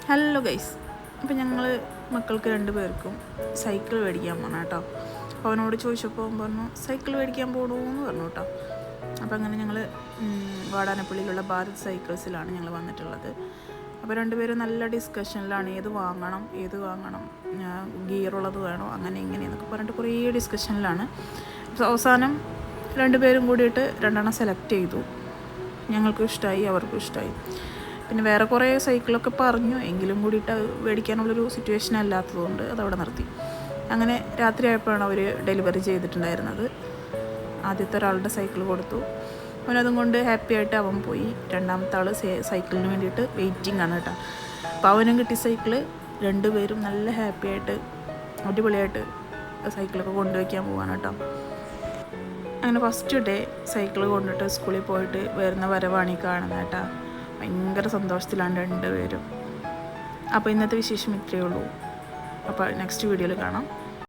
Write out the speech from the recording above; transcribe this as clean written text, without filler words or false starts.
Hello guys, അപ്പോൾ ഞങ്ങൾ മക്കൾക്ക് 2 പേർക്കും സൈക്കിൾ മേടിക്കാൻ പോകണം കേട്ടോ. അപ്പോൾ അവനോട് ചോദിച്ചപ്പോൾ അവൻ പറഞ്ഞു സൈക്കിൾ മേടിക്കാൻ പോകണമെന്ന് പറഞ്ഞു കേട്ടോ. അപ്പോൾ അങ്ങനെ ഞങ്ങൾ വാടാനപ്പള്ളിയിലുള്ള ഭാരത് സൈക്കിൾസിലാണ് ഞങ്ങൾ വന്നിട്ടുള്ളത്. അപ്പോൾ 2 പേരും നല്ല ഡിസ്കഷനിലാണ്, ഏത് വാങ്ങണം ഗിയറുള്ളത് വേണോ അങ്ങനെ ഇങ്ങനെയെന്നൊക്കെ പറഞ്ഞിട്ട് കുറേ ഡിസ്കഷനിലാണ്. അവസാനം 2 പേരും കൂടിയിട്ട് 2 സെലക്ട് ചെയ്തു. ഞങ്ങൾക്കും ഇഷ്ടമായി, അവർക്കും ഇഷ്ടമായി. പിന്നെ വേറെ കുറേ സൈക്കിളൊക്കെ പറഞ്ഞു, എങ്കിലും കൂടിയിട്ട് മേടിക്കാനുള്ളൊരു സിറ്റുവേഷൻ അല്ലാത്തതുകൊണ്ട് അതവിടെ നിർത്തി. അങ്ങനെ രാത്രി ആയപ്പോഴാണ് അവർ ഡെലിവറി ചെയ്തിട്ടുണ്ടായിരുന്നത്. ആദ്യത്തെ ഒരാളുടെ സൈക്കിൾ കൊടുത്തു, അവനതും കൊണ്ട് ഹാപ്പി ആയിട്ട് അവൻ പോയി. രണ്ടാമത്തെ ആൾ സൈക്കിളിന് വേണ്ടിയിട്ട് വെയിറ്റിംഗ് ആണ് കേട്ടോ. അപ്പോൾ അവനും കിട്ടിയ സൈക്കിള്. 2 പേരും നല്ല ഹാപ്പി ആയിട്ട് അടിപൊളിയായിട്ട് സൈക്കിളൊക്കെ കൊണ്ടുവയ്ക്കാൻ പോവാണ് കേട്ടോ. അങ്ങനെ ഫസ്റ്റ് ഡേ സൈക്കിൾ കൊണ്ടിട്ട് സ്കൂളിൽ പോയിട്ട് വരുന്ന വരവാണ് ഈ കാണുന്നത് കേട്ടോ. ഭയങ്കര സന്തോഷത്തിലാണ് 2 പേരും. അപ്പോൾ ഇന്നത്തെ വിശേഷം ഇത്രയേ ഉള്ളൂ. അപ്പോൾ നെക്സ്റ്റ് വീഡിയോയിൽ കാണാം.